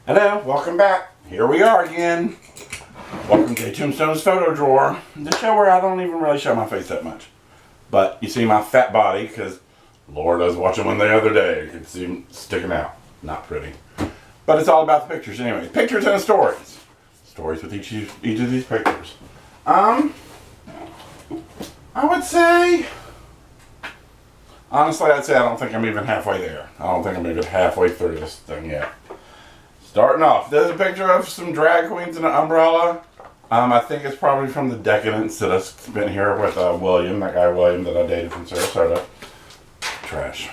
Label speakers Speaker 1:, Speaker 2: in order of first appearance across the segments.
Speaker 1: Hello, welcome back. Here we are again. Welcome to Tombstones photo drawer. The show where I don't even really show my face that much. But you see my fat body because Lord, I was watching one the other day. You can see them sticking out. Not pretty. But it's all about the pictures anyway. Pictures and stories. Stories with each of these pictures. I would say... Honestly, I'd say I don't think I'm even halfway there. I don't think I'm even halfway through this thing yet. Starting off, there's a picture of some drag queens in an umbrella. I think it's probably from the Decadence that I spent here with William, that guy William that I dated from Sarasota. Trash.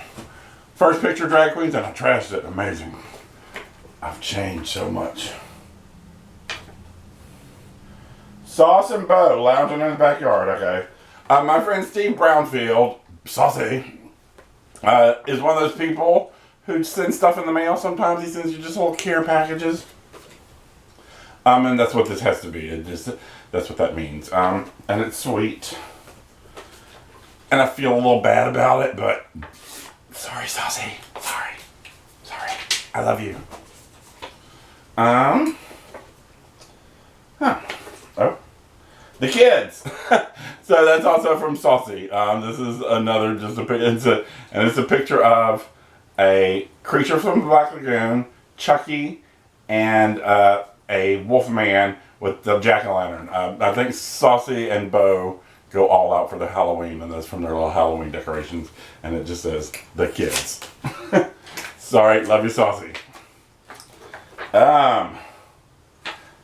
Speaker 1: First picture, drag queens, and I trashed it. Amazing. I've changed so much. Sauce and Bo lounging in the backyard. Okay. My friend Steve Brownfield, Saucy, is one of those people who sends stuff in the mail. Sometimes he sends you just little care packages. And that's what this has to be. That's what that means. And it's sweet. And I feel a little bad about it, but sorry, Saucy. Sorry. I love you. Oh. The kids. So that's also from Saucy. This is another it's a picture of a creature from the Black Lagoon, Chucky, and a wolf man with the jack-o'-lantern. I think Saucy and Bo go all out for the Halloween, and that's from their little Halloween decorations, and it just says, the kids. Sorry, love you, Saucy. That's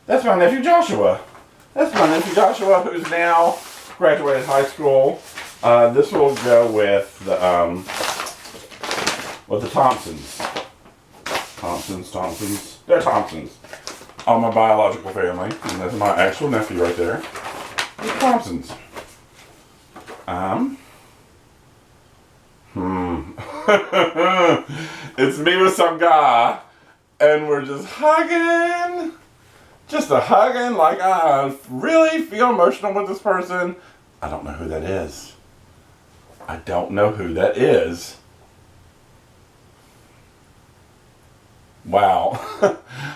Speaker 1: my nephew Joshua. Who's now graduated high school. This will go with the Thompsons. Thompsons. They're Thompsons. All my biological family. And that's my actual nephew right there. The Thompsons. It's me with some guy. And we're just hugging. Just a hugging. Like I really feel emotional with this person. I don't know who that is. Wow.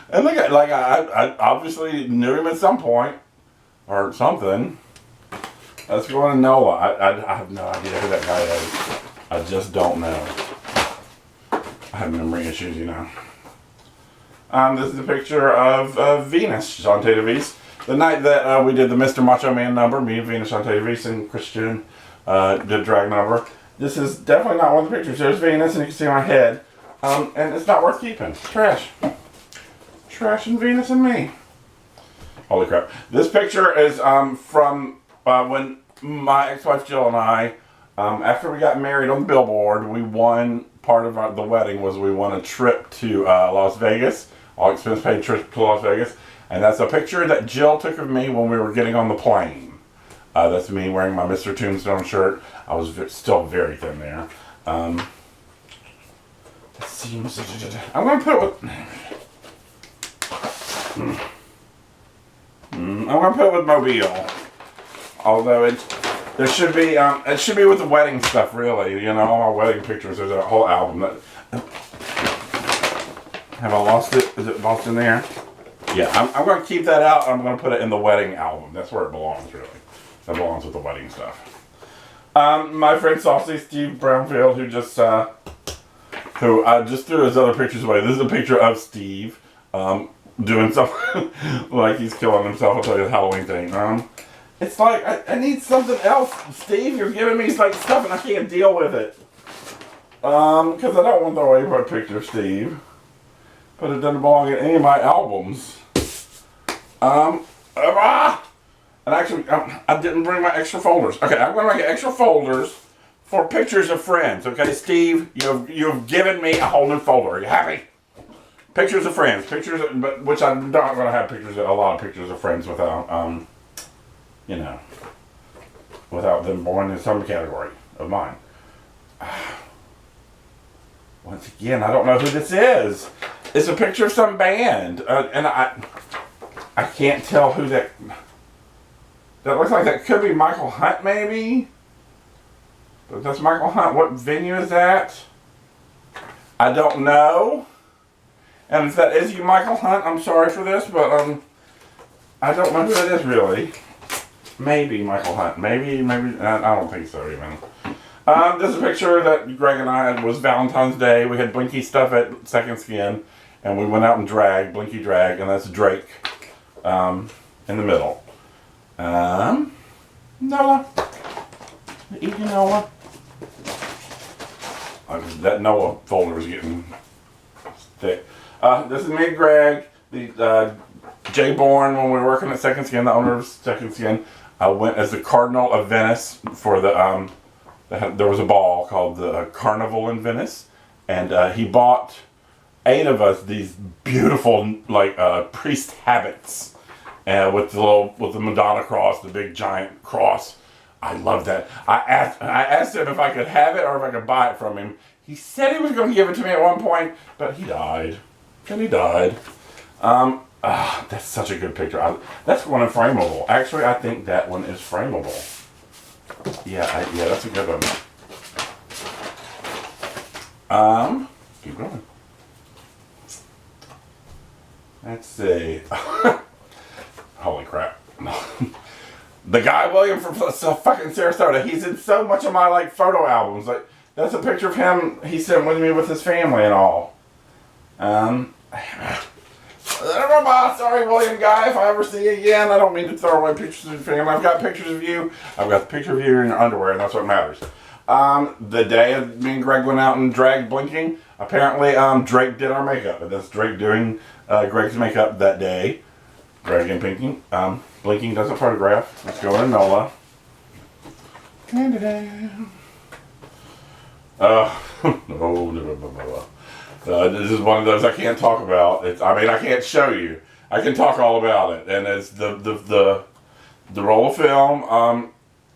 Speaker 1: And look at, like, I obviously knew him at some point. Or something. Let's go on Noah. I have no idea who that guy is. I just don't know. I have memory issues, you know. This is a picture of Venus, Shantae DeVries. The night that we did the Mr. Macho Man number, me and Venus, Shantae DeVries, and Christian did drag number. This is definitely not one of the pictures. There's Venus, and you can see my head. And it's not worth keeping. Trash. Trash and Venus and me. Holy crap. This picture is from when my ex-wife Jill and I, after we got married on the billboard, we won, part of the wedding was we won a trip to Las Vegas. All expense paid trip to Las Vegas. And that's a picture that Jill took of me when we were getting on the plane. That's me wearing my Mr. Tombstone shirt. I was still very thin there. Let's see. I'm going to put it with... I'm going to put it with Mobile. Although it should be with the wedding stuff, really. You know, all my wedding pictures. There's a whole album that... Have I lost it? Is it lost in there? Yeah, I'm going to keep that out. I'm going to put it in the wedding album. That's where it belongs, really. That belongs with the wedding stuff. My friend Saucy, Steve Brownfield, who I just threw his other pictures away. This is a picture of Steve doing something like he's killing himself. I'll tell you the Halloween thing. It's like, I need something else. Steve, you're giving me like stuff and I can't deal with it. Because I don't want to throw away my picture of Steve. But it doesn't belong in any of my albums. And actually, I didn't bring my extra folders. Okay, I'm going to make extra folders for pictures of friends. Okay, Steve, you've given me a whole new folder. Are you happy? Pictures of friends. Which I'm not going to have a lot of pictures of friends without, without them born in some category of mine. Once again, I don't know who this is. It's a picture of some band, and I can't tell who that... That looks like that could be Michael Hunt, maybe? But that's Michael Hunt. What venue is that? I don't know. And if that is you, Michael Hunt, I'm sorry for this, but I don't know who that is really. Maybe Michael Hunt. Maybe. I don't think so even. This is a picture that Greg and I had. Was Valentine's Day. We had Blinky stuff at Second Skin, and we went out and dragged Blinky drag, and that's Drake in the middle. Noah. Eating Noah. That Noah folder is getting thick. This is me and Greg. Jay Bourne, when we were working at Second Skin, the owner of Second Skin, I went as the Cardinal of Venice for there was a ball called the Carnival in Venice, and he bought 8 of us these beautiful priest habits, with the Madonna cross, the big giant cross. I love that. I asked him if I could have it or if I could buy it from him. He said he was going to give it to me at one point, but he died. And he died. That's such a good picture. That's one in frameable. Actually, I think that one is frameable. Yeah, that's a good one. Keep going. Let's see. Holy crap. The guy William from fucking Sarasota, he's in so much of my photo albums. That's a picture of him he sent with me with his family and all. Sorry, William guy, if I ever see you again. I don't mean to throw away pictures of your family. I've got pictures of you. I've got the picture of you in your underwear, and that's what matters. The day me and Greg went out and dragged Blinking, apparently Drake did our makeup. And that's Drake doing Greg's makeup that day. Greg and Pinking. Blinking doesn't photograph. Let's go to Nola. This is one of those I can't talk about. I can't show you. I can talk all about it. And it's the roll of film.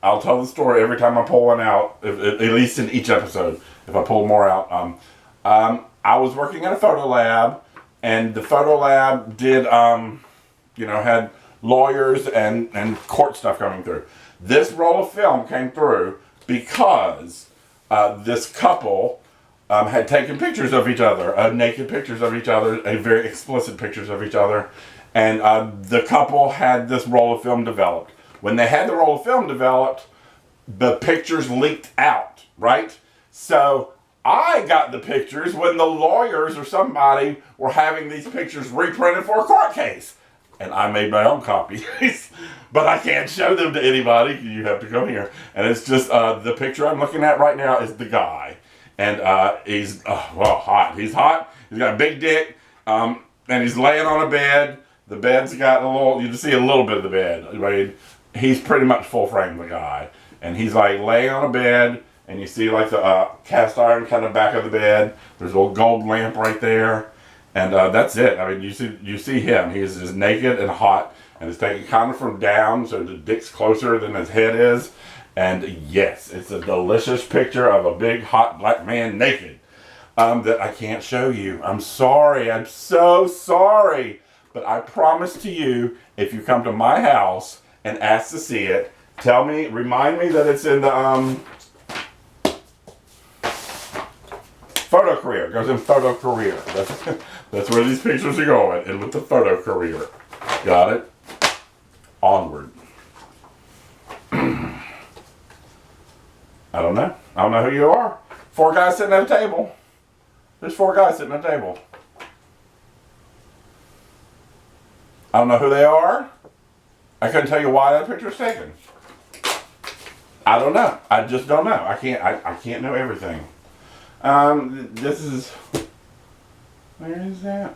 Speaker 1: I'll tell the story every time I pull one out, at least in each episode, if I pull more out. I was working at a photo lab, and the photo lab did, had lawyers and court stuff coming through. This roll of film came through because this couple had taken pictures of each other, naked pictures of each other, very explicit pictures of each other, and the couple had this roll of film developed. When they had the roll of film developed, the pictures leaked out, right? So I got the pictures when the lawyers or somebody were having these pictures reprinted for a court case. And I made my own copies. But I can't show them to anybody. You have to come here. And it's just, the picture I'm looking at right now is the guy. And he's, hot. He's hot. He's got a big dick. And he's laying on a bed. The bed's got you can see a little bit of the bed. Right? He's pretty much full frame, the guy. And he's laying on a bed. And you see the cast iron kind of back of the bed. There's a little gold lamp right there. And that's it. You see him. He's just naked and hot. And it's taken kind of from down, so the dick's closer than his head is. And yes, it's a delicious picture of a big, hot black man naked that I can't show you. I'm sorry. I'm so sorry. But I promise to you, if you come to my house and ask to see it, remind me that it's in the photo career. It goes in photo career. That's where these pictures are going, and with the photo career. Got it? Onward. I don't know. I don't know who you are. 4 guys sitting at a table. There's 4 guys sitting at a table. I don't know who they are. I couldn't tell you why that picture was taken. I don't know. I just don't know. I can't know everything. This is, where is that?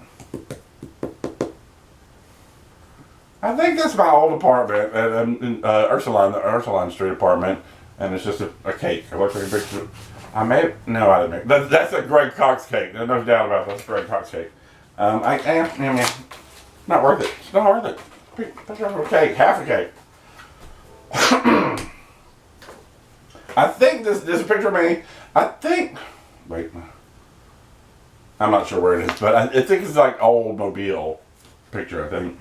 Speaker 1: I think that's my old apartment in Ursuline Street apartment, and it's just a cake. It looks like a picture. I didn't make. That's a Greg Cox cake. There's no doubt about that. That's a Greg Cox cake. Not worth it. It's not worth it. Picture of a cake, half a cake. I think this is a picture of me. Wait, I'm not sure where it is, but I think it's old Mobile picture, I think.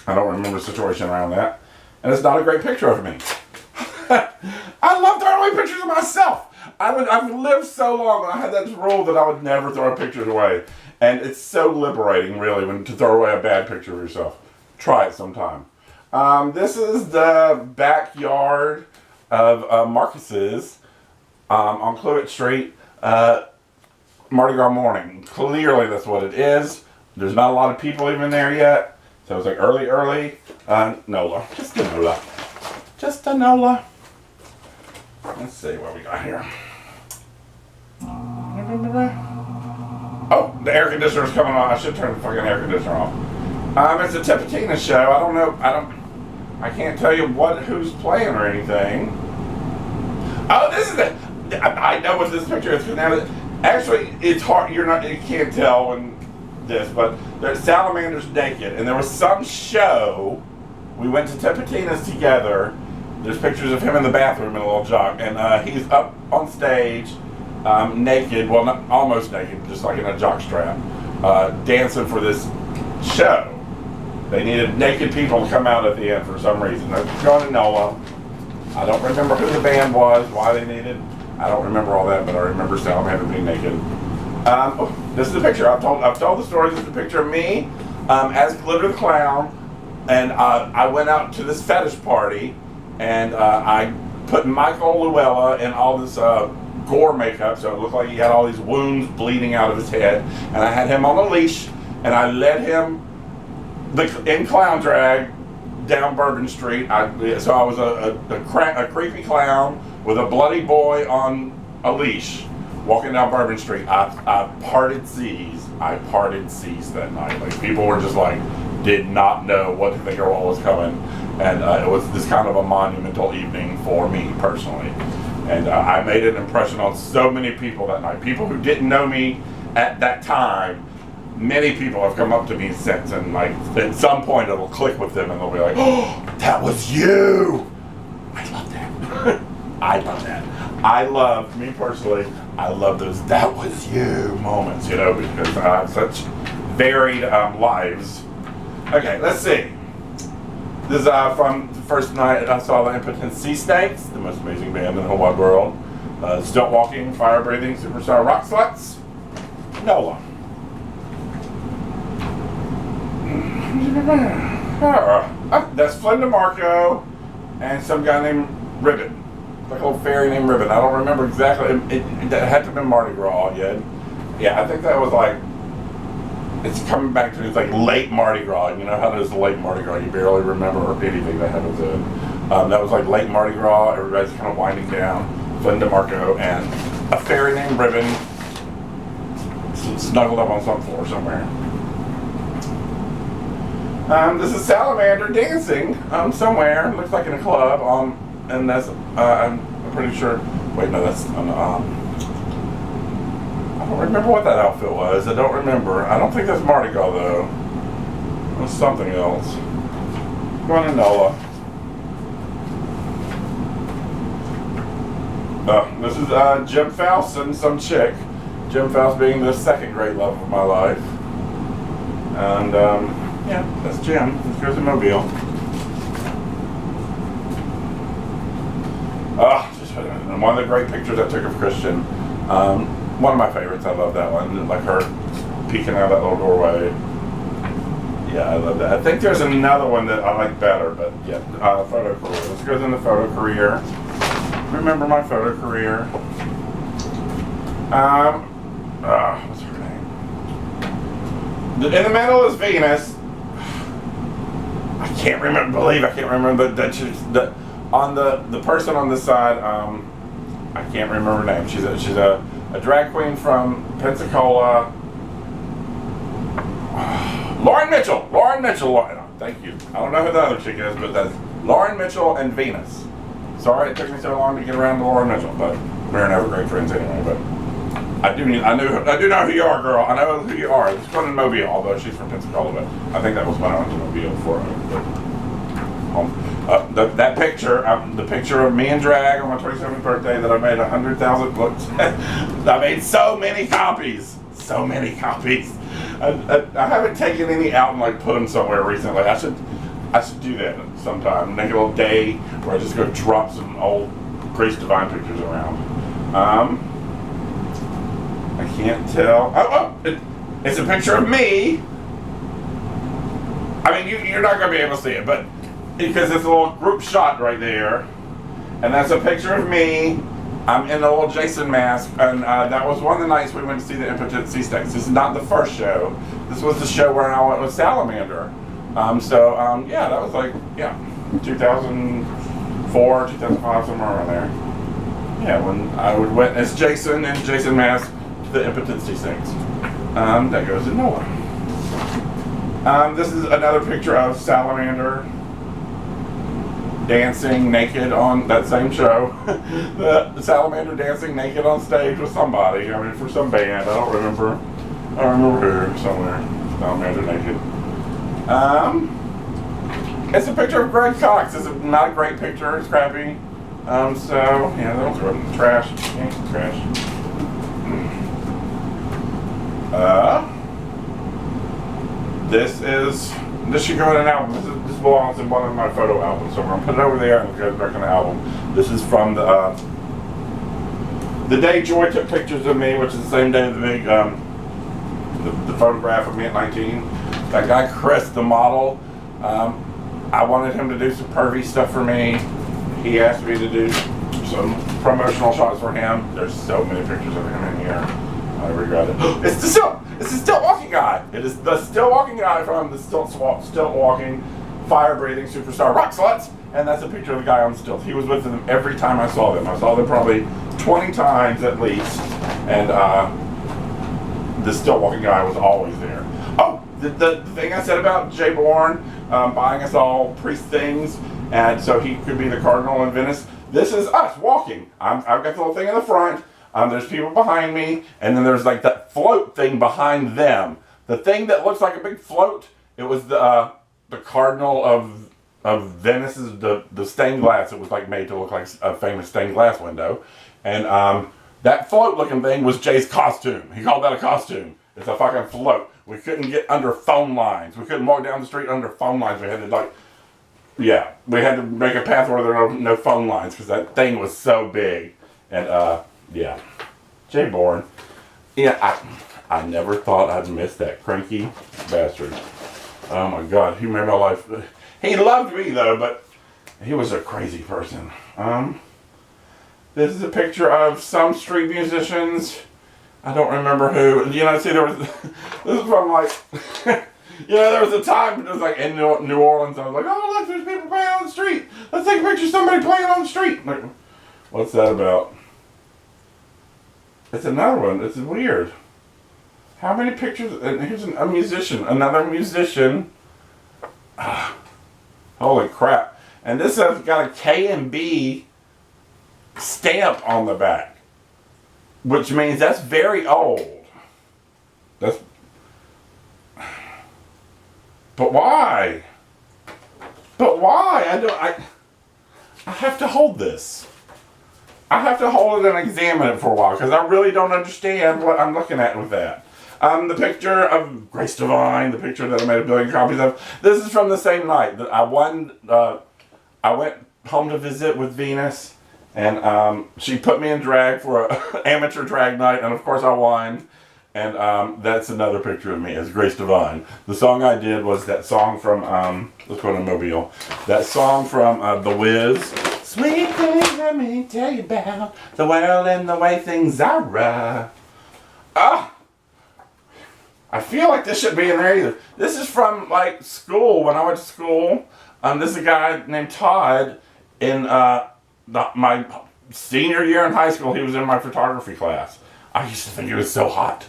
Speaker 1: I don't remember the situation around that. And it's not a great picture of me. I love throwing away pictures of myself. I've lived so long, I had this rule that I would never throw pictures away. And it's so liberating, really, when to throw away a bad picture of yourself. Try it sometime. This is the backyard of Marcus's on Clewitt Street. Mardi Gras morning. Clearly that's what it is. There's not a lot of people even there yet. So it's like early. Nola. Just a Nola. Just a Nola. Let's see what we got here. Oh, the air conditioner's coming on. I should turn the fucking air conditioner off. It's a Tipatina show. I don't know. I can't tell you who's playing or anything. Oh, this is it. I know what this picture is. Now, actually, it's hard. You can't tell when but there's Salamander's naked, and there was some show. We went to Tipitina's together. There's pictures of him in the bathroom in a little jog, and he's up on stage, naked. Well, not almost naked, just like in a jock strap, dancing for this show. They needed naked people to come out at the end for some reason. They're going to Nola. I don't remember who the band was, why they needed. I don't remember all that, but I remember Salamander being naked. This is a picture. I've told the story. This is a picture of me as Glitter the Clown, and I went out to this fetish party, and I put Michael Luella in all this gore makeup, so it looked like he had all these wounds bleeding out of his head, and I had him on a leash, and I led him in clown drag down Bourbon Street. So I was a creepy clown with a bloody boy on a leash walking down Bourbon Street. I parted seas. I parted seas that night. Like, people were just like, did not know what to think or what was coming. And it was this kind of a monumental evening for me personally. And I made an impression on so many people that night. People who didn't know me at that time. Many people have come up to me since, and like at some point it'll click with them, and they'll be like, "Oh, that was you!" I love that. I love that. Me personally, I love those "that was you" moments, because I have such varied lives. Okay, let's see. This is from the first night I saw the Impotent Sea Snakes, the most amazing band in the whole wide world. Stilt walking, fire breathing, superstar rock sluts. Nola. That's Flynn DeMarco and some guy named Ribbon. Like a little fairy named Ribbon. I don't remember exactly. It had to have been Mardi Gras yet. Yeah, I think that was like, it's coming back to, it's like late Mardi Gras. You know how it is late Mardi Gras? You barely remember anything that happens in. That was like late Mardi Gras. Everybody's kind of winding down. Flynn DeMarco and a fairy named Ribbon snuggled up on some floor somewhere. This is Salamander dancing somewhere. Looks like in a club. And that's I'm pretty sure. Wait, no, that's I don't remember what that outfit was. I don't remember. I don't think that's Mardi Gras though. It was something else. Going to Nola. This is Jim Faust and some chick. Jim Faust being the second great love of my life. And yeah, that's Jim. Let's go to Mobile. And one of the great pictures I took of Christian. One of my favorites. I love that one. Like her peeking out that little doorway. Yeah, I love that. I think there's another one that I like better, but yeah, photo career. Let's go to the photo career. Remember my photo career. What's her name? In the middle is Venus. I can't remember that she's on the person on this side. I can't remember her name. She's a drag queen from Pensacola. Lauren Mitchell. Thank you. I don't know who the other chick is, but that's Lauren Mitchell and Venus. Sorry it took me so long to get around to Lauren Mitchell, but we're never great friends anyway. But I do know who you are, girl. I know who you are. It's going to Mobile, although she's from Pensacola. But I think that was when I went to Mobile for that picture. The picture of me in drag on my 27th birthday that I made 100,000 books. I made so many copies. I haven't taken any out and like put them somewhere recently. I should do that sometime. Make a little day where I just go drop some old Grace Divine pictures around. Um, I can't tell. It's a picture of me. I mean, you're not going to be able to see it, but because it's a little group shot right there. And that's a picture of me. I'm in a little Jason mask, and that was one of the nights we went to see the Impotent Sea Snakes. This is not the first show. This was the show where I went with Salamander. Yeah, that was like, 2004, 2005, somewhere around there. Yeah, when I would witness Jason in Jason mask to the Impotent Sea Snakes. That goes to Noah. This is another picture of Salamander dancing naked on that same show. The Salamander dancing naked on stage with somebody. I mean, for some band. I don't remember who. Somewhere. Salamander naked. It's a picture of Greg Cox. It's not a great picture. It's crappy. That'll throw it in the trash. Trash. This should go in an album. This belongs in one of my photo albums, so I'm gonna put it over there and it goes back in the album. This is from the day Joy took pictures of me, which is the same day the big the photograph of me at 19. That guy Chris, the model, I wanted him to do some pervy stuff for me. He asked me to do some promotional shots for him. There's so many pictures of him in here. I regret it. It's the still walking guy. It is the still walking guy from the still walking, fire breathing superstar rock sluts. And that's a picture of the guy on stilts. He was with them every time I saw them. I saw them probably 20 times at least. And the still walking guy was always there. Oh, the thing I said about Jay Bourne buying us all priest things, and so he could be the cardinal in Venice. This is us walking. I've got the little thing in the front. There's people behind me, and then there's like that float thing behind them. The thing that looks like a big float, it was the cardinal of Venice's the stained glass. It was like made to look like a famous stained glass window, and that float looking thing was Jay's costume. He called that a costume. It's a fucking float. We couldn't get under phone lines. We couldn't walk down the street under phone lines. We had to we had to make a path where there were no phone lines because that thing was so big. And Jay Bourne. Yeah, I never thought I'd miss that cranky bastard. Oh my God, he made my life. He loved me though, but he was a crazy person. This is a picture of some street musicians. I don't remember who. See, there was. This is from like. There was a time it was like in New Orleans. I was like, oh look, there's people playing on the street. Let's take a picture of somebody playing on the street. Like, what's that about? It's another one. It's weird. How many pictures? And here's a musician. Another musician. Holy crap. And this has got a K&B stamp on the back. Which means that's very old. But why? I have to hold this. I have to hold it and examine it for a while because I really don't understand what I'm looking at with that. The picture of Grace Divine, the picture that I made a billion copies of. This is from the same night that I won. I went home to visit with Venus, and she put me in drag for an amateur drag night, and of course I won. And that's another picture of me as Grace Divine. The song I did was that song from let's go to Mobile. That song from The Wiz. Sweet things, let me tell you about the world and the way things are. I feel like this shouldn't be in there either. This is from like school, when I went to school. This is a guy named Todd in my senior year in high school. He was in my photography class. I used to think he was so hot.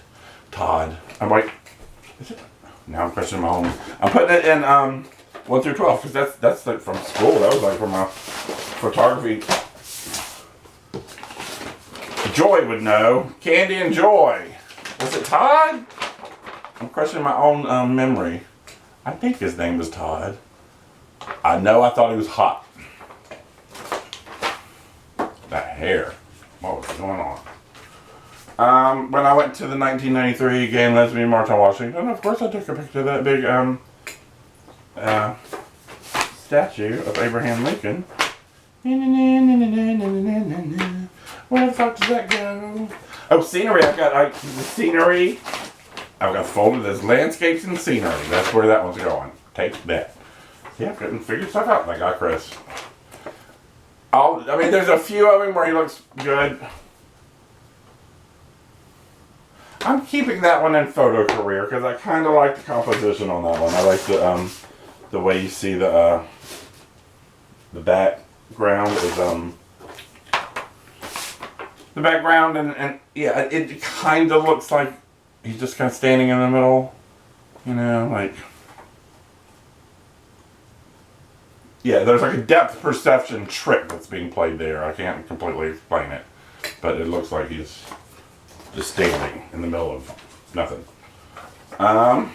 Speaker 1: Todd. I'm like, is it? Now I'm questioning my own. I'm putting it in 1 through 12 because that's like from school. That was like from my photography. Joy would know. Candy and Joy. Was it Todd? I'm questioning my own memory. I think his name was Todd. I know I thought he was hot. That hair. What was going on? When I went to the 1993 Gay and Lesbian March on Washington, of course I took a picture of that big statue of Abraham Lincoln. Where the fuck does that go? Oh, scenery. I've got the scenery. I've got folded as landscapes and scenery. That's where that one's going. Take that. Yeah, couldn't figure stuff out like I, Chris. I mean, there's a few of him where he looks good. I'm keeping that one in photo career because I kind of like the composition on that one. I like the way you see the background is the background and yeah, it kind of looks like he's just kind of standing in the middle, you know, like yeah. There's like a depth perception trick that's being played there. I can't completely explain it, but it looks like he's just standing in the middle of nothing. A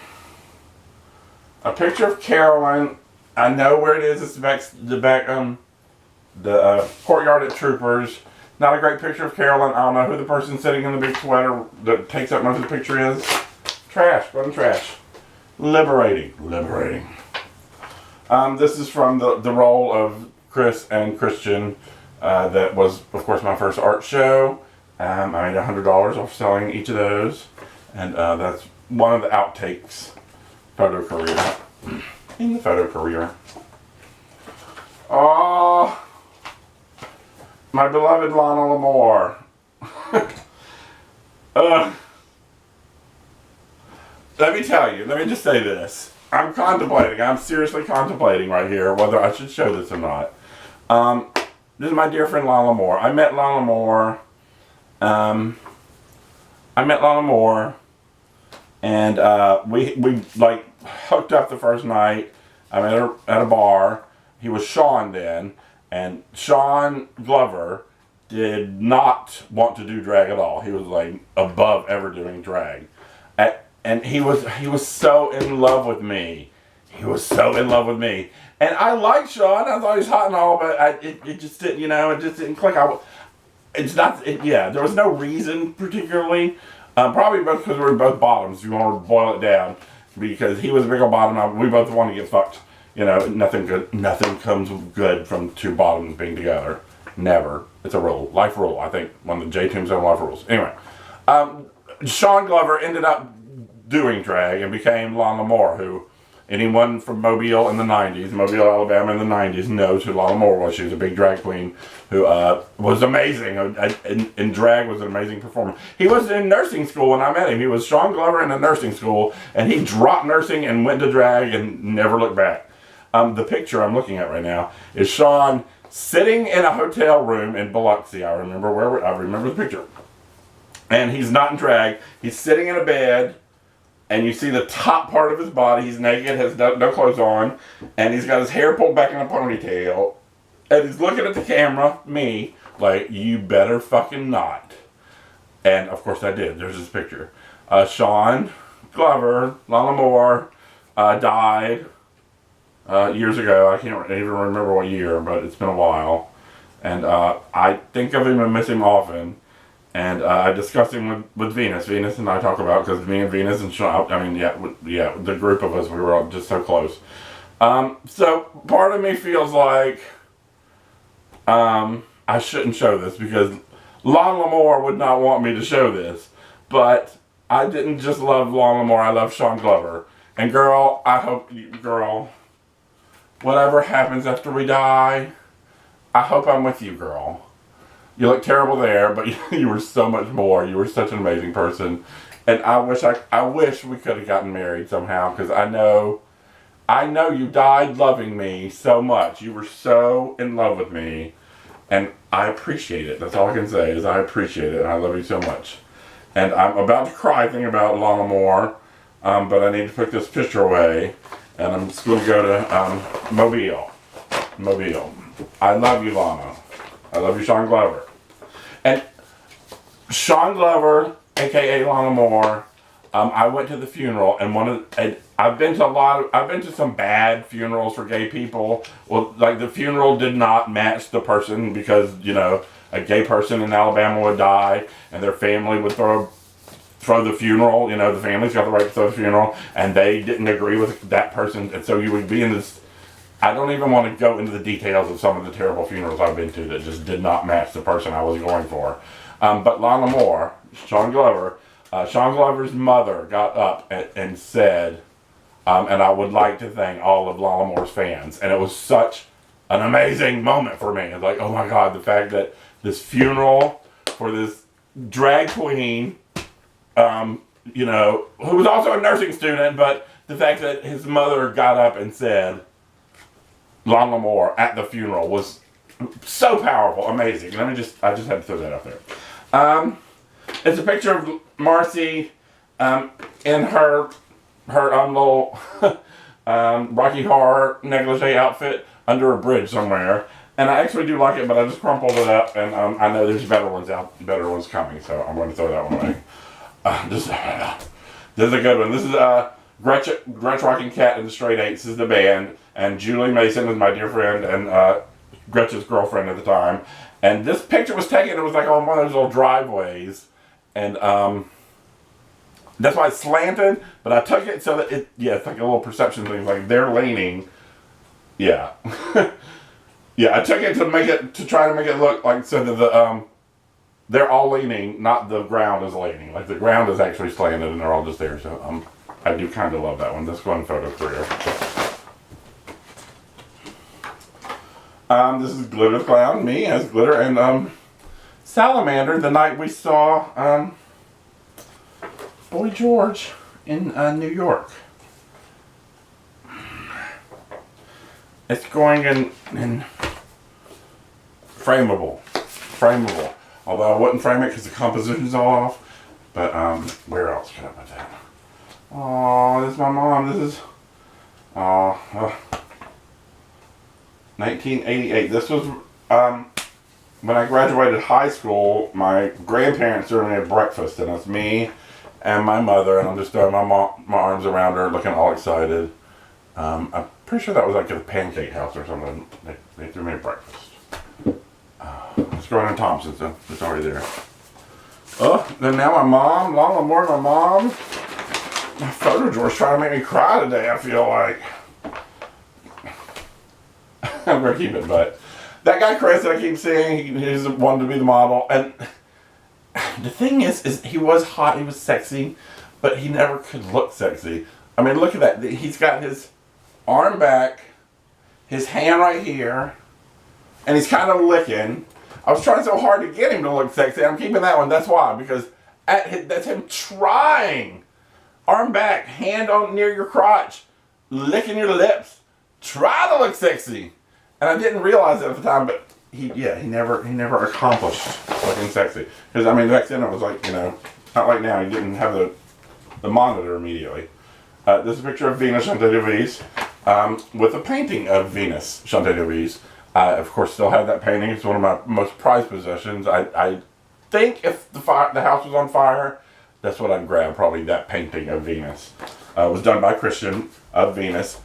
Speaker 1: picture of Carolyn. I know where it is. It's the courtyard at Troopers. Not a great picture of Carolyn. I don't know who the person sitting in the big sweater that takes up most of the picture is. Trash. Go in trash. Liberating. This is from the role of Chris and Christian. That was, of course, my first art show. I made $100 off selling each of those, and that's one of the outtakes. Photo career. In the photo career. Oh, my beloved Lana Lamore. Let me tell you. Let me just say this. I'm seriously contemplating right here whether I should show this or not. This is my dear friend Lana Lamore. I met Lana Lamore, and we like hooked up the first night. I met her at a bar. He was Sean then, and Sean Glover did not want to do drag at all. He was like above ever doing drag, and he was so in love with me. And I liked Sean. I thought he was hot and all, but it just didn't, it just didn't click. There was no reason particularly. Probably both because we were both bottoms. You want to boil it down, because he was a big old bottom. We both wanted to get fucked. Nothing comes good from two bottoms being together. Never. It's a rule, life rule. I think one of the J Tombstones life rules. Anyway, Sean Glover ended up doing drag and became Lana Lamore, who anyone from Mobile in the 90s, Mobile, Alabama in the 90s knows who Lana Lamore was. She was a big drag queen who was amazing. In drag was an amazing performer. He was in nursing school when I met him. He was Sean Glover in a nursing school, and he dropped nursing and went to drag and never looked back. The picture I'm looking at right now is Sean sitting in a hotel room in Biloxi. I remember the picture. And he's not in drag. He's sitting in a bed, and you see the top part of his body. He's naked, has no clothes on, and he's got his hair pulled back in a ponytail. And he's looking at the camera, me, like, you better fucking not. And, of course, I did. There's his picture. Sean Glover, Lana Lamore, died years ago. I can't even remember what year, but it's been a while. And I think of him and miss him often. And I discuss him with Venus. Venus and I talk about, because me and Venus and Sean, the group of us, we were all just so close. So part of me feels like I shouldn't show this, because Lana Lamore would not want me to show this. But I didn't just love Lana Lamore, I love Sean Glover. And girl, whatever happens after we die, I hope I'm with you, girl. You look terrible there, but you were so much more. You were such an amazing person. And I wish we could have gotten married somehow, because I know you died loving me so much. You were so in love with me. And I appreciate it. That's all I can say is I appreciate it, and I love you so much. And I'm about to cry thinking about Lana Lamore, but I need to put this picture away. And I'm just going to go to Mobile. I love you, Lana. I love you, Sean Glover. And Sean Glover, aka Lana Lamore, I went to the funeral, and I've been to some bad funerals for gay people. Well, like, the funeral did not match the person, because, a gay person in Alabama would die, and their family would throw the funeral. The family's got the right to throw the funeral, and they didn't agree with that person, and so you would be in this I don't even want to go into the details of some of the terrible funerals I've been to that just did not match the person I was going for. But Lana Moore, Sean Glover's mother got up and said, and I would like to thank all of Lana Moore's fans. And it was such an amazing moment for me. It's like, oh my God, the fact that this funeral for this drag queen, you know, who was also a nursing student, but the fact that his mother got up and said Lana Moore at the funeral was so powerful, amazing. I just had to throw that out there. It's a picture of Marcy in her little Rocky Horror negligee outfit under a bridge somewhere. And I actually do like it, but I just crumpled it up, and I know there's better ones coming, so I'm going to throw that one away. This is a good one. This is Gretch Rocking Cat and the Straight Eights is the band, and Julie Mason is my dear friend and Gretch's girlfriend at the time. And this picture was taken, it was like on one of those little driveways, and that's why it's slanted, but I took it so that it's like a little perception thing, like they're leaning. Yeah. Yeah, I took it to try to make it look like so that they're all leaning, not the ground is leaning. Like the ground is actually slanted and they're all just there. So I do kind of love that one. Let's go on photo career. This is Glitter the Clown, me as Glitter, and Salamander the night we saw Boy George in New York. It's going in frameable. Although I wouldn't frame it because the composition's all off. But where else could I put that? Oh, this is my mom. This is 1988. This was when I graduated high school. My grandparents threw me a breakfast, and it's me and my mother, and I'm just throwing my arms around her, looking all excited. I'm pretty sure that was like at the Pancake House or something. They threw me a breakfast. It's growing in Tombstones, so it's already there. Oh, then now my mom, Lana Moore, my mom. My photo drawer's trying to make me cry today, I feel like. I'm going to keep it, but that guy Chris that I keep seeing, he's wanted to be the model. And the thing is he was hot, he was sexy, but he never could look sexy. I mean, look at that. He's got his arm back, his hand right here, and he's kind of licking. I was trying so hard to get him to look sexy. I'm keeping that one. That's why, because that's him trying. Arm back, hand on near your crotch, licking your lips. Try to look sexy. And I didn't realize it at the time, but he never accomplished looking sexy. Because I mean, back then it was like, you know, not like now. He didn't have the monitor immediately. This is a picture of Venus Chantelouise with a painting of Venus Chantelouise. I, of course, still have that painting. It's one of my most prized possessions. I think if the house was on fire, that's what I'd grab, probably that painting of Venus. It was done by Christian of Venus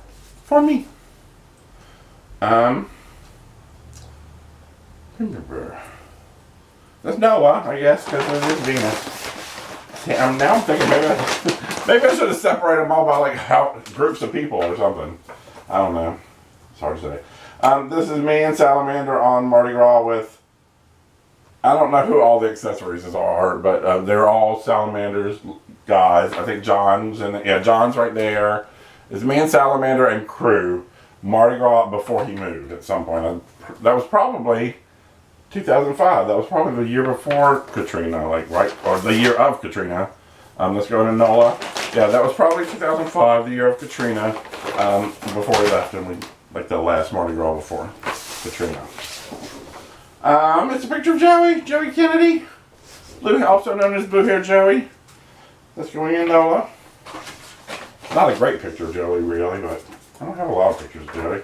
Speaker 1: for me. That's Noah, I guess, because it is Venus. See, now I'm thinking maybe I should have separated them all by like groups of people or something. I don't know. It's hard to say. This is me and Salamander on Mardi Gras with, I don't know who all the accessories are, but they're all Salamander's guys. I think John's John's right there. It's me and Salamander and crew. Mardi Gras before he moved at some point. That was probably 2005. That was probably the year before Katrina, or the year of Katrina. Let's go to Nola. Yeah, that was probably 2005, the year of Katrina, before we left, and like the last Mardi Gras before Katrina. It's a picture of Joey Kennedy, also known as Blue Hair Joey. That's going in Nola. Not a great picture of Joey, really, but I don't have a lot of pictures of Joey.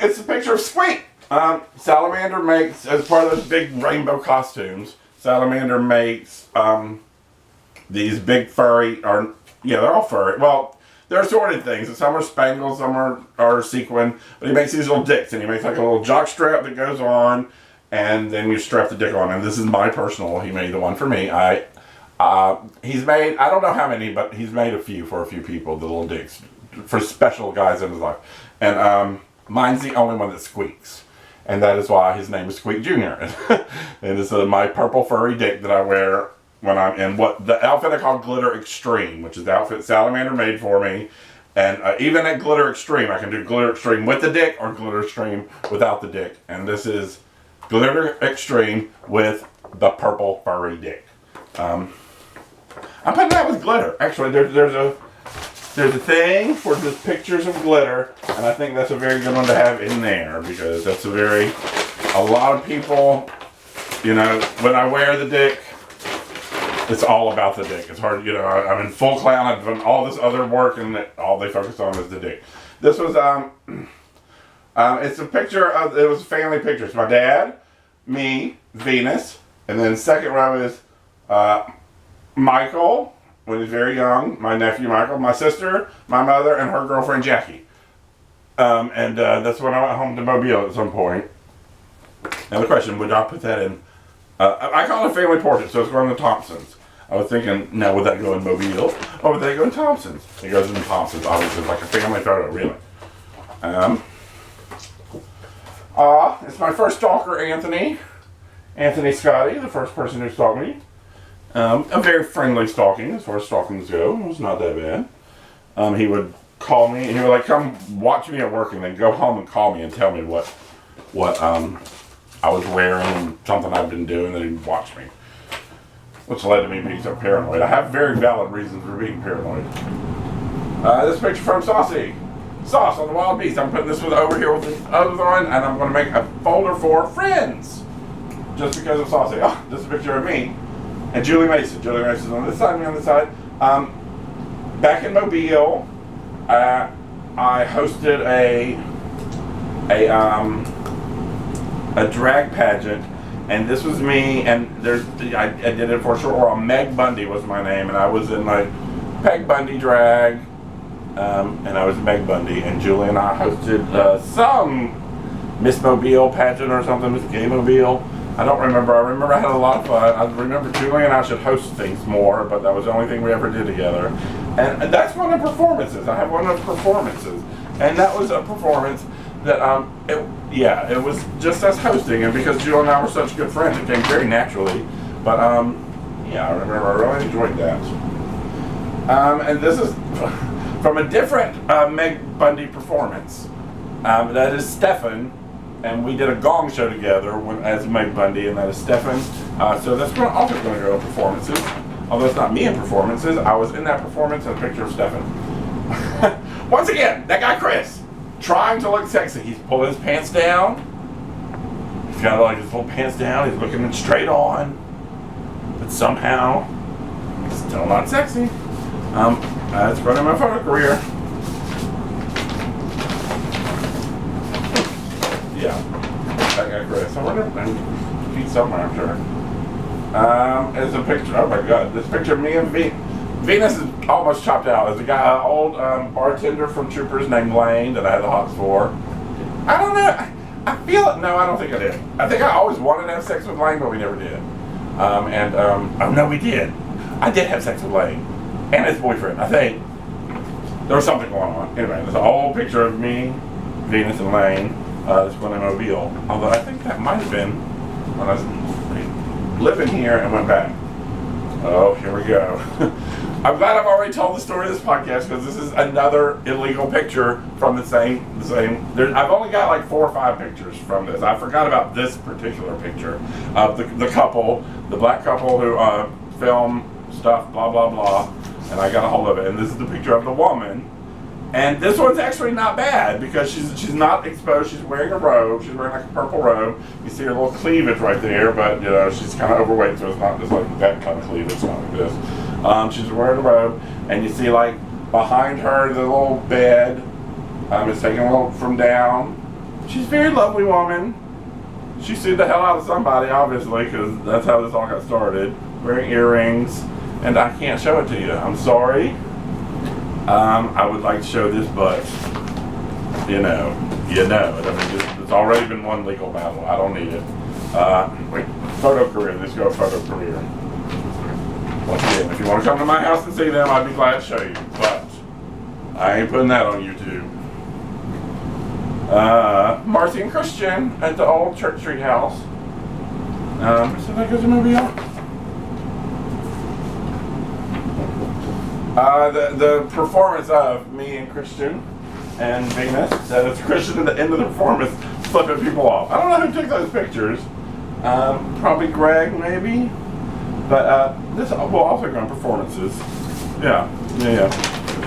Speaker 1: It's a picture of Squeak. Salamander makes, as part of those big rainbow costumes, Salamander makes these big furry, they're all furry. Well, they're assorted things. Some are spangles, some are sequin. But he makes these little dicks, and he makes like a little jock strap that goes on, and then you strap the dick on. And this is my personal. He made the one for me. He's made, I don't know how many, but he's made a few for a few people, the little dicks. for special guys in his life. And mine's the only one that squeaks. And that is why his name is Squeak Jr. And it's my purple furry dick that I wear when I'm in what the outfit I call Glitter Extreme, which is the outfit Salamander made for me. And even at Glitter Extreme, I can do Glitter Extreme with the dick or Glitter Extreme without the dick. And this is Glitter Extreme with the purple furry dick. I'm putting that with glitter. Actually, there's a thing for just pictures of glitter, and I think that's a very good one to have in there because that's a lot of people, you know, when I wear the dick, it's all about the dick. It's hard, you know, I'm in full clown, I've done all this other work, and all they focus on is the dick. This was, it's a picture of, it was a family picture. It's my dad, me, Venus, and then the second row is Michael, when he's very young, my nephew Michael, my sister, my mother, and her girlfriend Jackie. And that's when I went home to Mobile at some point. Now the question, would I put that in? I call it a family portrait, so it's going to Tombstones. I was thinking, now would that go in Mobile, or would that go in Tombstones? It goes in Tombstones, obviously, it's like a family photo, really. It's my first stalker, Anthony Scotty, the first person who stalked me. A very friendly stalking, as far as stalkings go. It was not that bad. He would call me, and he would like, come watch me at work, and then go home and call me and tell me what I was wearing and something I've been doing, and he'd watch me. Which led to me being so paranoid. I have very valid reasons for being paranoid. This picture from Saucy. Sauce on the Wild Beast. I'm putting this one over here with the others on, and I'm going to make a folder for friends. Just because of Saucy. Oh, this is a picture of me. And Julie Mason. Julie Mason's on this side, me on this side. Back in Mobile, I hosted a drag pageant, and this was me. And I did it for a short while. Meg Bundy was my name, and I was in like Peg Bundy drag, and I was Meg Bundy. And Julie and I hosted some Miss Mobile pageant or something, Miss Gay Mobile. I don't remember. I remember I had a lot of fun. I remember Julie and I should host things more, but that was the only thing we ever did together. And that's one of the performances. I have one of the performances. And that was a performance that, it was just us hosting. And because Julie and I were such good friends, it came very naturally. But, I remember I really enjoyed that. And this is from a different Meg Bundy performance. That is Stefan. And we did a gong show together as Meg Bundy, and that is Stefan. So that's also going to go in performances. Although it's not me in performances, I was in that performance and a picture of Stefan. Once again, that guy Chris, trying to look sexy. He's pulling his pants down. He's got like his full pants down. He's looking straight on. But somehow, still not sexy. That's running my photo career. Yeah, that guy Chris. I wonder if he's somewhere, I'm sure. There's a picture, oh my god, this picture of me and Venus is almost chopped out. There's a guy, an old bartender from Troopers named Lane that I had the hots for. I don't know, I feel it, no, I don't think I did. I think I always wanted to have sex with Lane, but we never did. Oh no, we did. I did have sex with Lane and his boyfriend, I think. There was something going on. Anyway, there's an old picture of me, Venus and Lane. This one in Mobile. Although I think that might have been when I was living here and went back. Oh, here we go. I'm glad I've already told the story of this podcast because this is another illegal picture from the same. I've only got like 4 or 5 pictures from this. I forgot about this particular picture of the couple, the black couple who film stuff, blah blah blah, and I got a hold of it. And this is the picture of the woman. And this one's actually not bad because she's not exposed. She's wearing a robe. She's wearing like a purple robe. You see her little cleavage right there, but you know she's kind of overweight, so it's not just like that kind of cleavage. It's not like this. She's wearing a robe, and you see like behind her the little bed. It's taken a little from down. She's a very lovely woman. She sued the hell out of somebody, obviously, because that's how this all got started. Wearing earrings, and I can't show it to you. I'm sorry. I would like to show this, but you know. I mean, it's already been one legal battle. I don't need it. Photo career. Let's go photo career. Once again, if you want to come to my house and see them, I'd be glad to show you. But I ain't putting that on YouTube. Marcy and Christian at the old Church Street house. So that goes a movie on. The performance of me and Christian and Venus, that is Christian at the end of the performance flipping people off. I don't know who took those pictures. Probably Greg, maybe. But this will also go on performances. Yeah.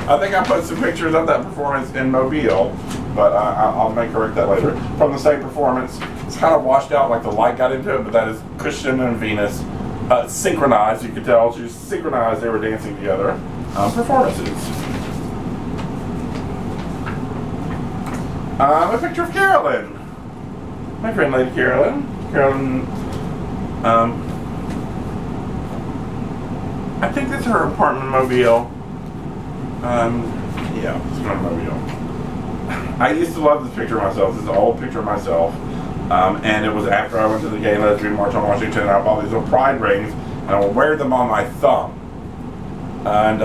Speaker 1: I think I put some pictures of that performance in Mobile, but I'll make correct that later. From the same performance, it's kind of washed out, like the light got into it, but that is Christian and Venus synchronized. You could tell she was synchronized. They were dancing together. Performances. A picture of Carolyn. My friend Lady Carolyn. Carolyn, I think that's her apartment in Mobile. Yeah, it's not Mobile. I used to love this picture of myself. This is an old picture of myself. And it was after I went to the Gay and Lesbian March on Washington, and I bought these little pride rings, and I will wear them on my thumb. And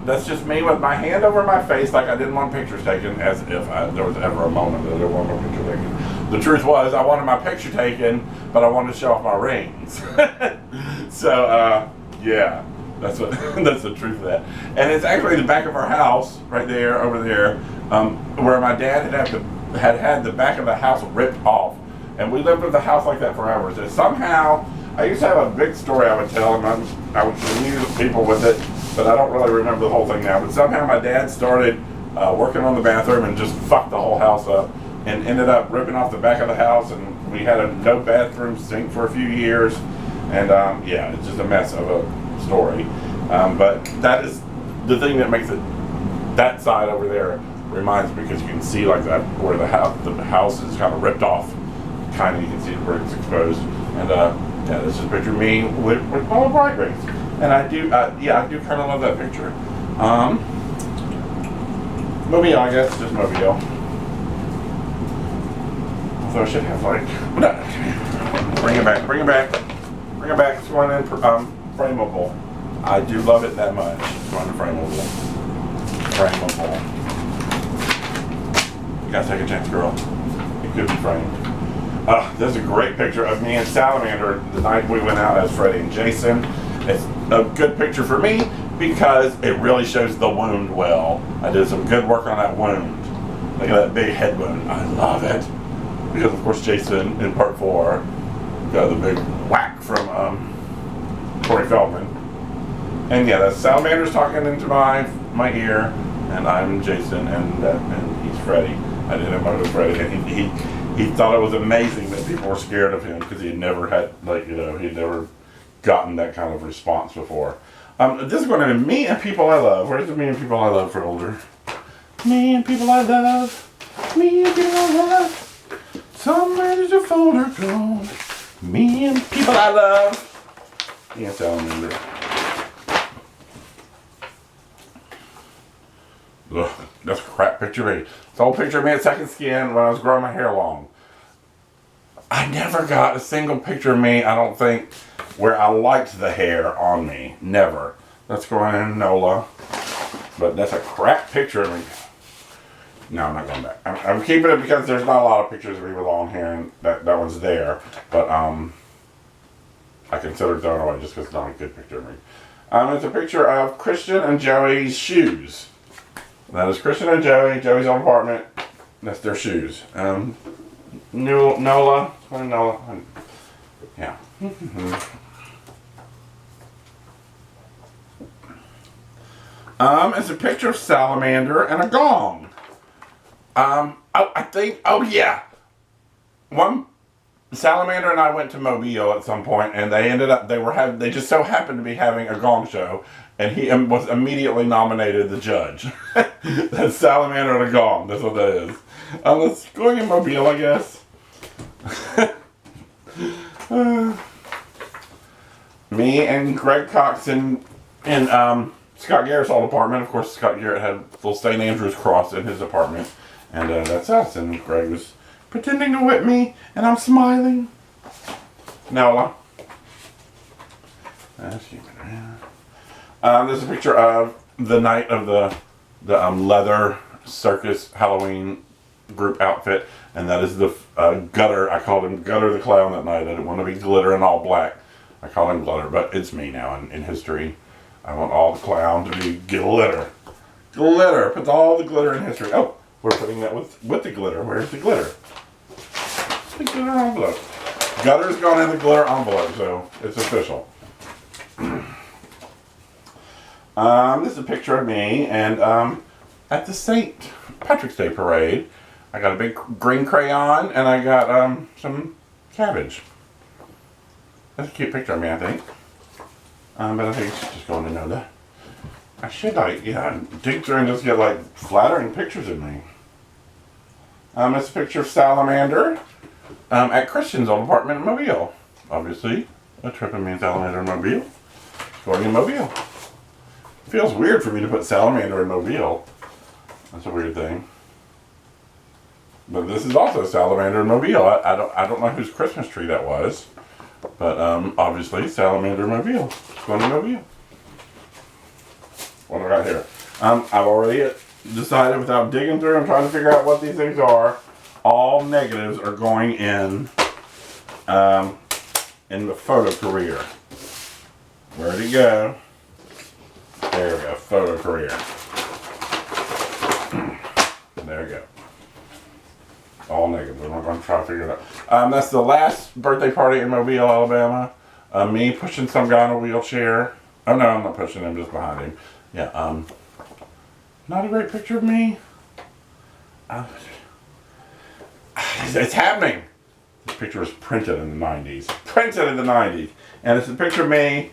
Speaker 1: that's just me with my hand over my face like I didn't want pictures taken, as if there was ever a moment that I didn't want my picture taken. The truth was, I wanted my picture taken, but I wanted to show off my rings. So, yeah, that's the truth of that. And it's actually the back of our house, right there, over there, where my dad had the back of the house ripped off. And we lived with the house like that forever. So somehow, I used to have a big story I would tell, and I would amuse people with it, but I don't really remember the whole thing now. But somehow my dad started working on the bathroom and just fucked the whole house up, and ended up ripping off the back of the house, and we had a no bathroom sink for a few years. And yeah, it's just a mess of a story. But that is the thing that makes it, that side over there reminds me, because you can see like that where the house is kind of ripped off. Kind of, you can see where it's exposed. And yeah, this is a picture of me with all the bright rings. And I do kind of love that picture. Mobile, I guess, just Mobile. So I should have like, bring it back. It's going in frameable. I do love it that much. It's going in frameable. You gotta take a chance, girl. It could be framed. There's a great picture of me and Salamander the night we went out as Freddie and Jason. It's a good picture for me because it really shows the wound well. I did some good work on that wound. Look at that big head wound. I love it. Because of course Jason in part 4 got the big whack from Corey Feldman. And yeah, that's Salamander's talking into my ear, and I'm Jason, and he's Freddie. I did him with Freddie, and he thought it was amazing that people were scared of him because he had never had, like, you know, he'd never gotten that kind of response before. This is going to be Me and People I Love. Where's the Me and People I Love for older? Me and People I Love. Me and People I Love. Somewhere there's a folder called Me and People I Love. Yeah, Salamander. Ugh, that's a crap picture of me. It's an old picture of me at Second Skin when I was growing my hair long. I never got a single picture of me, I don't think, where I liked the hair on me. Never. That's going in NOLA. But that's a crap picture of me. No, I'm not going back. I'm keeping it because there's not a lot of pictures of me with long hair, and that one's there. But I consider throwing it away just because it's not a good picture of me. It's a picture of Christian and Joey's shoes. That is Christian and Joey, Joey's own apartment. That's their shoes. NOLA. Yeah. It's a picture of Salamander and a gong. I think, oh yeah. Salamander and I went to Mobile at some point, and they just so happened to be having a gong show, and he was immediately nominated the judge. That's Salamander and a gong. That's what that is. Let's go in Mobile, I guess. Me and Greg Cox in Scott Garrett's old apartment. Of course, Scott Garrett had a little St. Andrew's cross in his apartment, and that's us. And Greg was pretending to whip me, and I'm smiling. Nola. There's a picture of the night of the the leather circus Halloween group outfit, and that is the Gutter. I called him Gutter the Clown that night. I didn't want to be Glitter in all black. I call him Glitter, but it's me now in history. I want all the clown to be glitter. Glitter. Put all the glitter in history. Oh, we're putting that with the glitter. Where's the glitter? The glitter envelope. Gutter's gone in the glitter envelope, so it's official. This is a picture of me and at the St. Patrick's Day parade. I got a big green crayon and I got some cabbage. That's a cute picture of me, I think. But I think it's just going to know that. I should dig through and just get flattering pictures of me. It's a picture of Salamander at Christian's old apartment in Mobile. Obviously, a trip of me and Salamander in Mobile. Going in Mobile. It feels weird for me to put Salamander in Mobile. That's a weird thing. But this is also Salamander in Mobile. I don't know whose Christmas tree that was. But obviously Salamander in Mobile. Going to Mobile. What do I got here? I've already decided without digging through and trying to figure out what these things are. All negatives are going in the photo career. Where'd it go? There we go, photo career. There we go. All negative. I'm going to try to figure it out. That's the last birthday party in Mobile, Alabama. Me pushing some guy in a wheelchair. Oh no, I'm not pushing him, just behind him. Yeah, not a great picture of me. It's happening. This picture was printed in the 90s. Printed in the 90s. And it's a picture of me.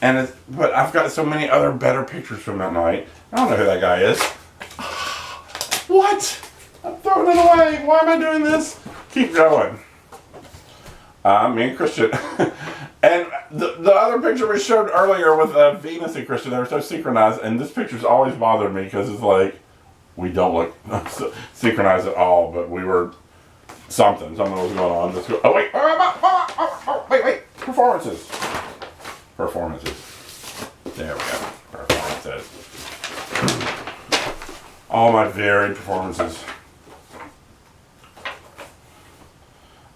Speaker 1: But I've got so many other better pictures from that night. I don't know who that guy is. What? I'm throwing it away. Why am I doing this? Keep going. Me and Christian. And the other picture we showed earlier with Venus and Christian, they were so synchronized. And this picture's always bothered me because it's like, we don't look synchronized at all, but we were something was going on. Oh, wait. Wait. Performances. There we go. Performances. All my varied performances.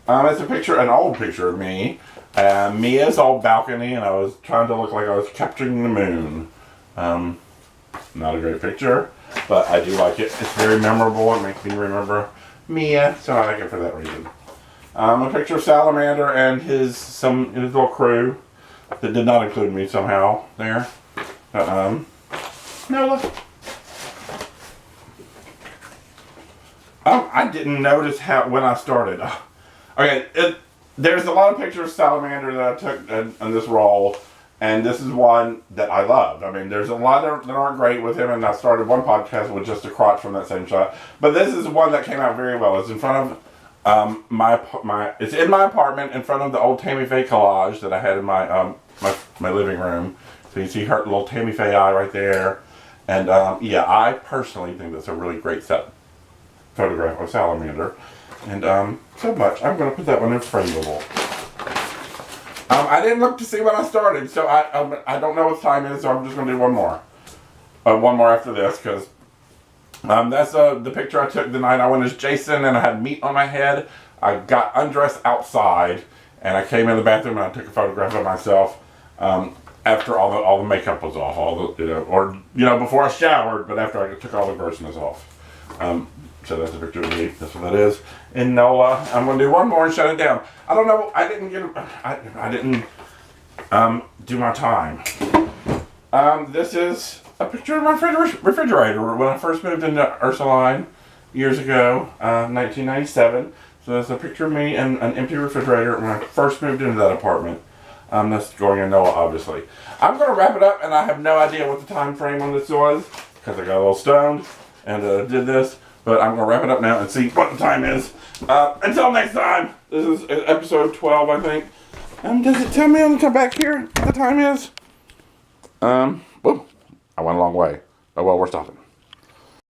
Speaker 1: It's a picture, an old picture of me. Mia's old balcony, and I was trying to look like I was capturing the moon. Not a great picture, but I do like it. It's very memorable. It makes me remember Mia, so I like it for that reason. A picture of Salamander and his little crew that did not include me somehow there. No, look. I didn't notice when I started. Okay, there's a lot of pictures of Salamander that I took in this role, and this is one that I loved. I mean, there's a lot that aren't great with him, and I started one podcast with just a crotch from that same shot. But this is one that came out very well. It's in front of it's in my apartment in front of the old Tammy Faye collage that I had in my living room. So you see her little Tammy Faye eye right there, and yeah, I personally think that's a really great photograph of Salamander. And so much. I'm going to put that one in frameable. I didn't look to see when I started, so I don't know what time it is, so I'm just going to do one more. One more after this, because that's the picture I took the night I went as Jason, and I had meat on my head. I got undressed outside, and I came in the bathroom and I took a photograph of myself after all the makeup was off, before I showered, but after I took all the grossness off. So that's a picture of me. That's what that is. And NOLA. I'm going to do one more and shut it down. I don't know. I didn't do my time. This is a picture of my refrigerator when I first moved into Ursuline years ago, 1997. So that's a picture of me and an empty refrigerator when I first moved into that apartment. That's going in NOLA, obviously. I'm going to wrap it up, and I have no idea what the time frame on this was because I got a little stoned and did this. But I'm going to wrap it up now and see what the time is. Until next time, this is episode 12, I think. Does it tell me I'm going to come back here what the time is? I went a long way. Oh, well, we're stopping.